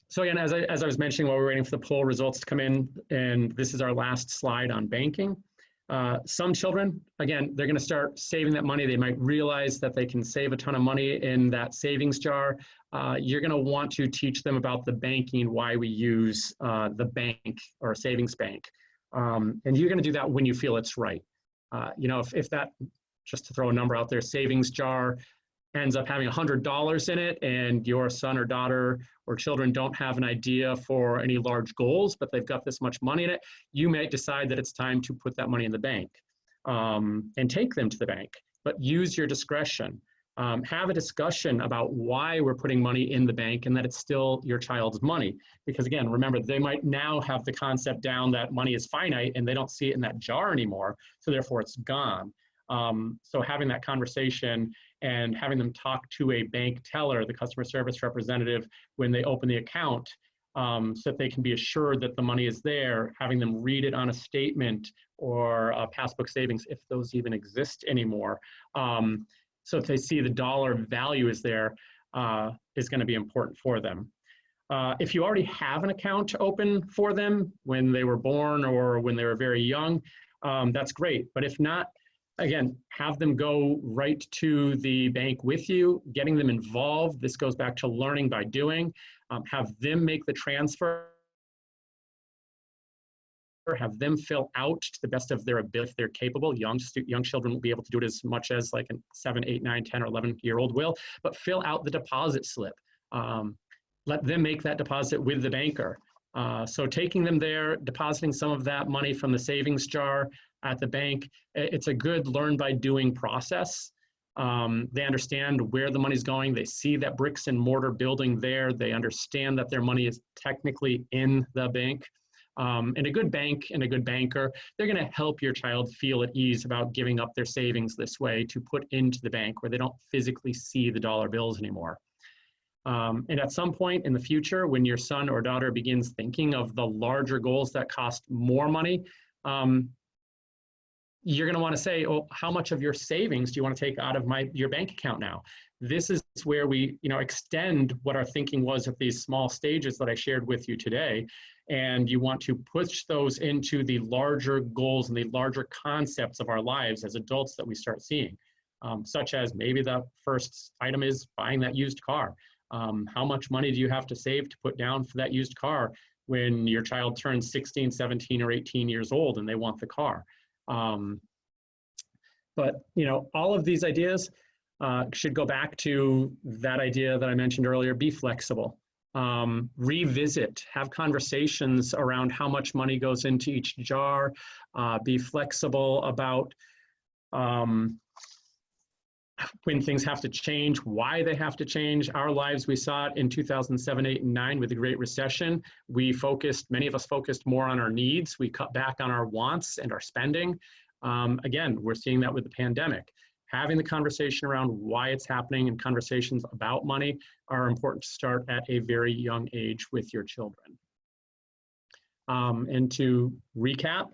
[SPEAKER 2] So again, as I was mentioning while we were waiting for the poll results to come in, and this is our last slide on banking. Some children, again, they're going to start saving that money. They might realize that they can save a ton of money in that savings jar. You're going to want to teach them about the banking, why we use the bank or savings bank. And you're going to do that when you feel it's right. If that, just to throw a number out there, savings jar ends up having $100 in it and your son or daughter or children don't have an idea for any large goals, but they've got this much money in it, you may decide that it's time to put that money in the bank. and take them to the bank, but use your discretion. Have a discussion about why we're putting money in the bank and that it's still your child's money. Because again, remember, they might now have the concept down that money is finite and they don't see it in that jar anymore, so therefore it's gone. So having that conversation and having them talk to a bank teller, the customer service representative, when they open the account, so that they can be assured that the money is there, having them read it on a statement or a passbook savings, if those even exist anymore. So if they see the dollar value is there, is going to be important for them. If you already have an account open for them when they were born or when they were very young, that's great. But if not, again, have them go right to the bank with you, getting them involved. This goes back to learning by doing. Have them make the transfer. Have them fill out to the best of their ability if they're capable. Young children will be able to do it as much as like a 7, 8, 9, 10, or 11-year-old will, but fill out the deposit slip. Let them make that deposit with the banker. So taking them there, depositing some of that money from the savings jar at the bank, it's a good learn by doing process. They understand where the money's going. They see that bricks and mortar building there. They understand that their money is technically in the bank. And a good bank and a good banker, they're going to help your child feel at ease about giving up their savings this way to put into the bank where they don't physically see the dollar bills anymore. And at some point in the future, when your son or daughter begins thinking of the larger goals that cost more money, you're going to want to say, oh, how much of your savings do you want to take out of your bank account now? This is where we extend what our thinking was at these small stages that I shared with you today. And you want to push those into the larger goals and the larger concepts of our lives as adults that we start seeing, such as maybe the first item is buying that used car. How much money do you have to save to put down for that used car when your child turns 16, 17, or 18 years old and they want the car? But all of these ideas should go back to that idea that I mentioned earlier: be flexible. Revisit, have conversations around how much money goes into each jar, be flexible about when things have to change, why they have to change. Our lives, we saw it in 2007, 8, and 9 with the Great Recession. Many of us focused more on our needs. We cut back on our wants and our spending. Again, we're seeing that with the pandemic. Having the conversation around why it's happening and conversations about money are important to start at a very young age with your children. And to recap,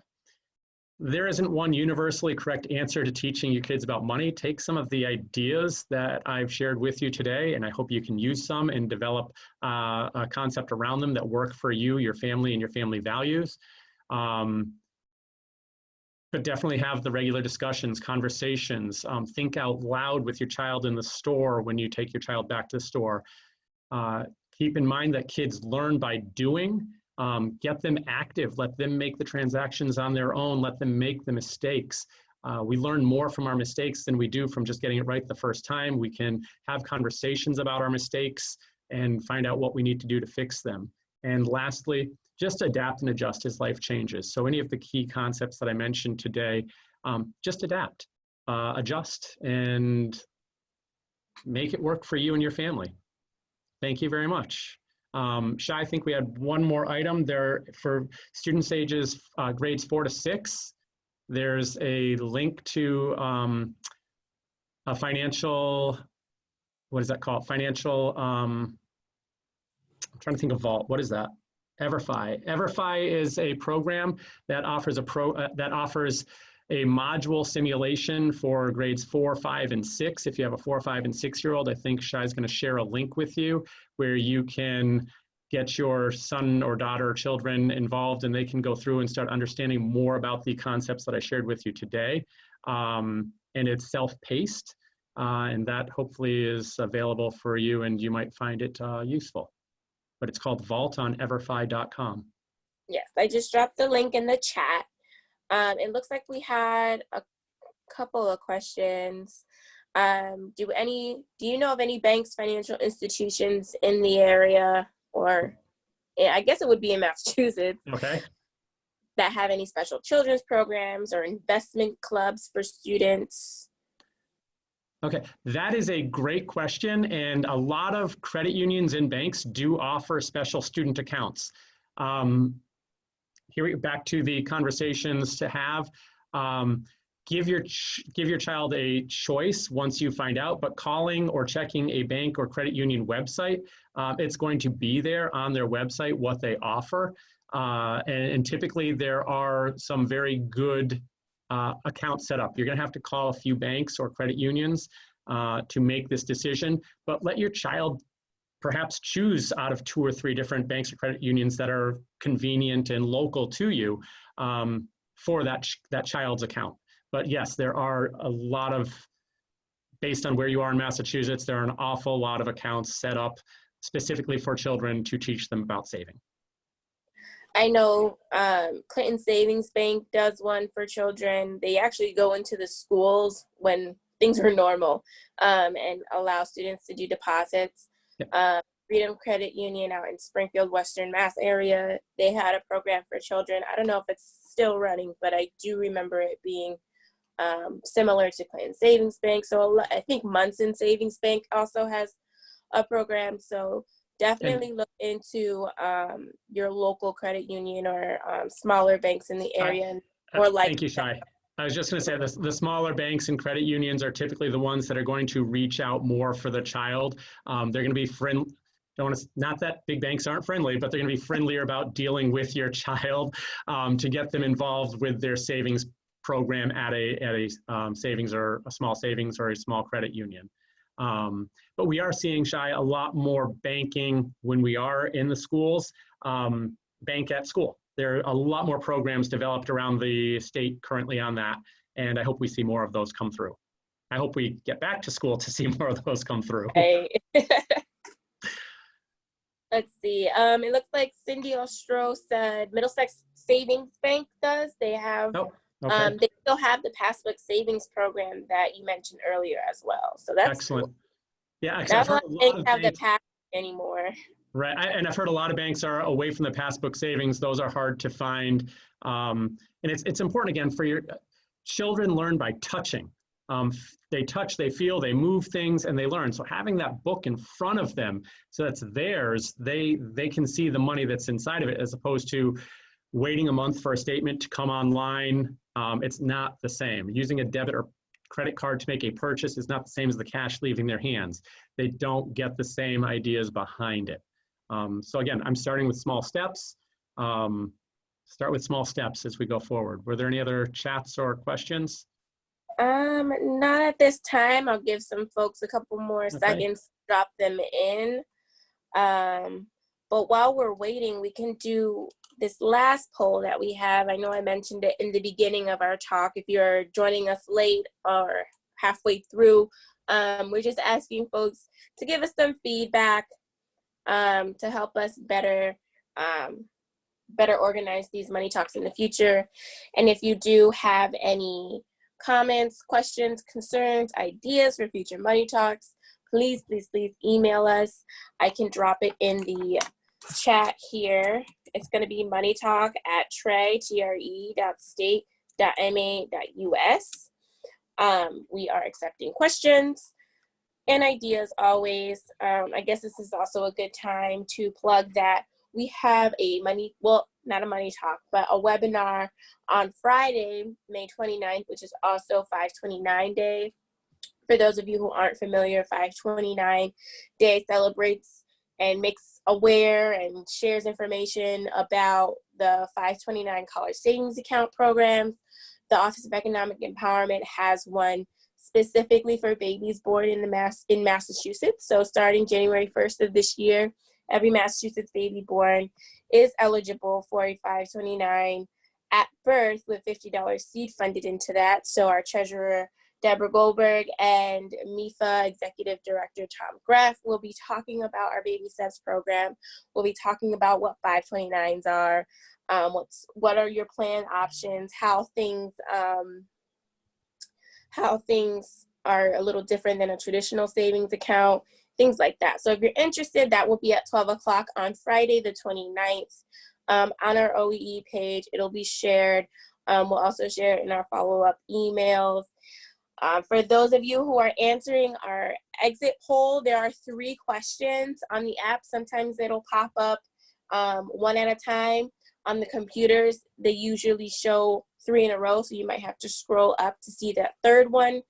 [SPEAKER 2] there isn't one universally correct answer to teaching your kids about money. Take some of the ideas that I've shared with you today, and I hope you can use some and develop a concept around them that work for you, your family, and your family values. But definitely have the regular discussions, conversations, think out loud with your child in the store when you take your child back to the store. Keep in mind that kids learn by doing. Get them active, let them make the transactions on their own, let them make the mistakes. We learn more from our mistakes than we do from just getting it right the first time. We can have conversations about our mistakes and find out what we need to do to fix them. And lastly, just adapt and adjust as life changes. So any of the key concepts that I mentioned today, just adapt, adjust, and make it work for you and your family. Thank you very much. Shai, I think we had one more item there for students ages grades 4 to 6. There's a link to a financial, what is that called? Financial, I'm trying to think of Vault. What is that? Everfi. Everfi is a program that offers a module simulation for grades 4, 5, and 6. If you have a 4, 5, and 6-year-old, I think Shai is going to share a link with you where you can get your son or daughter or children involved, and they can go through and start understanding more about the concepts that I shared with you today. And it's self-paced, and that hopefully is available for you, and you might find it useful. But it's called Vault on everfi.com.
[SPEAKER 1] Yes, I just dropped the link in the chat. It looks like we had a couple of questions. Do you know of any banks, financial institutions in the area, or I guess it would be in Massachusetts?
[SPEAKER 2] Okay.
[SPEAKER 1] that have any special children's programs or investment clubs for students?
[SPEAKER 2] Okay, that is a great question, and a lot of credit unions and banks do offer special student accounts. Here, back to the conversations to have. Give your child a choice once you find out, but calling or checking a bank or credit union website, it's going to be there on their website what they offer. And typically there are some very good accounts set up. You're going to have to call a few banks or credit unions to make this decision, but let your child perhaps choose out of 2 or 3 different banks or credit unions that are convenient and local to you for that child's account. But yes, there are a lot of, based on where you are in Massachusetts, there are an awful lot of accounts set up specifically for children to teach them about saving.
[SPEAKER 1] I know Clinton Savings Bank does one for children. They actually go into the schools when things are normal and allow students to do deposits. Yep. Freedom Credit Union out in Springfield, Western Mass area, they had a program for children. I don't know if it's still running, but I do remember it being similar to Clinton Savings Bank. So I think Munson Savings Bank also has a program. So definitely look into your local credit union or smaller banks in the area.
[SPEAKER 2] Thank you, Shai. I was just going to say the smaller banks and credit unions are typically the ones that are going to reach out more for the child. They're going to be friendly. Not that big banks aren't friendly, but they're going to be friendlier about dealing with your child to get them involved with their savings program at a savings or a small savings or a small credit union. But we are seeing, Shai, a lot more banking when we are in the schools, bank at school. There are a lot more programs developed around the state currently on that, and I hope we see more of those come through. I hope we get back to school to see more of those come through.
[SPEAKER 1] Hey. Let's see. It looks like Cindy Ostro said Middlesex Savings Bank does. They have,
[SPEAKER 2] okay.
[SPEAKER 1] They still have the Passbook Savings Program that you mentioned earlier as well. So that's
[SPEAKER 2] excellent.
[SPEAKER 1] Cool.
[SPEAKER 2] Yeah,
[SPEAKER 1] not a lot of banks have the Passbook anymore.
[SPEAKER 2] Right, and I've heard a lot of banks are away from the Passbook savings. Those are hard to find, and it's important again for your children learn by touching. They touch, they feel, they move things, and they learn. So having that book in front of them, so that's theirs, they can see the money that's inside of it, as opposed to waiting a month for a statement to come online. It's not the same. Using a debit or credit card to make a purchase is not the same as the cash leaving their hands. They don't get the same ideas behind it. So again, I'm starting with small steps. Start with small steps as we go forward. Were there any other chats or questions?
[SPEAKER 1] Not at this time. I'll give some folks a couple more seconds to drop them in. But while we're waiting, we can do this last poll that we have. I know I mentioned it in the beginning of our talk. If you're joining us late or halfway through, we're just asking folks to give us some feedback to help us better organize these money talks in the future. And if you do have any comments, questions, concerns, ideas for future money talks, please email us. I can drop it in the chat here. It's going to be moneytalk@tre.state.ma.us. We are accepting questions and ideas always. I guess this is also a good time to plug that we have not a money talk, but a webinar on Friday, May 29th, which is also 529 Day. For those of you who aren't familiar, 529 Day celebrates and makes aware and shares information about the 529 college savings account programs. The Office of Economic Empowerment has one specifically for babies born in Massachusetts. So starting January 1st of this year, every Massachusetts baby born is eligible for a 529 at birth with $50 seed funded into that. So our treasurer, Deborah Goldberg, and MIFA Executive Director Tom Greff will be talking about our Baby Steps program. We'll be talking about what 529s are, what are your plan options, how things are a little different than a traditional savings account, things like that. So if you're interested, that will be at 12 o'clock on Friday the 29th. on our OEE page. It'll be shared. We'll also share it in our follow-up emails. For those of you who are answering our exit poll, there are 3 questions on the app. Sometimes it'll pop up one at a time. On the computers, they usually show 3 in a row, so you might have to scroll up to see that 3rd one.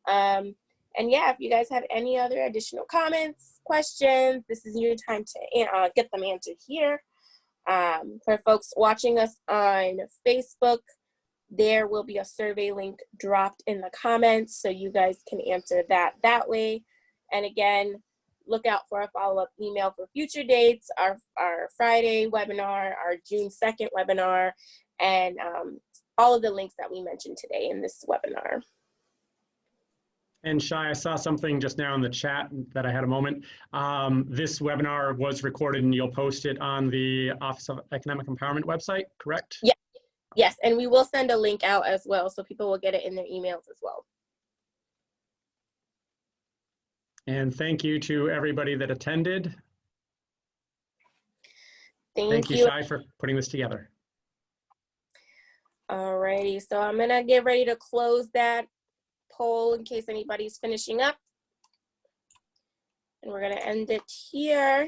[SPEAKER 1] And yeah, if you guys have any other additional comments, questions, this is your time to get them answered here. For folks watching us on Facebook, there will be a survey link dropped in the comments, so you guys can answer that way. And again, look out for a follow-up email for future dates, our Friday webinar, our June 2nd webinar, and all of the links that we mentioned today in this webinar.
[SPEAKER 2] And Shai, I saw something just now in the chat that I had a moment. This webinar was recorded and you'll post it on the Office of Economic Empowerment website, correct?
[SPEAKER 1] Yeah. Yes, and we will send a link out as well, so people will get it in their emails as well.
[SPEAKER 2] And thank you to everybody that attended.
[SPEAKER 1] Thank
[SPEAKER 2] you,
[SPEAKER 1] you,
[SPEAKER 2] Shai, for putting this together.
[SPEAKER 1] Alrighty, so I'm gonna get ready to close that poll in case anybody's finishing up. And we're gonna end it here.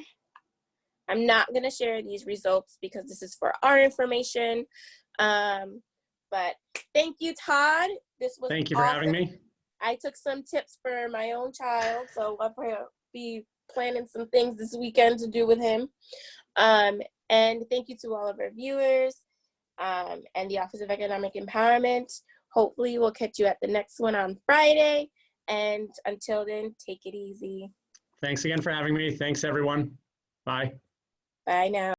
[SPEAKER 1] I'm not gonna share these results because this is for our information. But thank you, Todd. This was
[SPEAKER 2] Thank you for having me.
[SPEAKER 1] I took some tips for my own child, so I'll be planning some things this weekend to do with him. And thank you to all of our viewers and the Office of Economic Empowerment. Hopefully we'll catch you at the next one on Friday. And until then, take it easy.
[SPEAKER 2] Thanks again for having me. Thanks, everyone. Bye.
[SPEAKER 1] Bye now.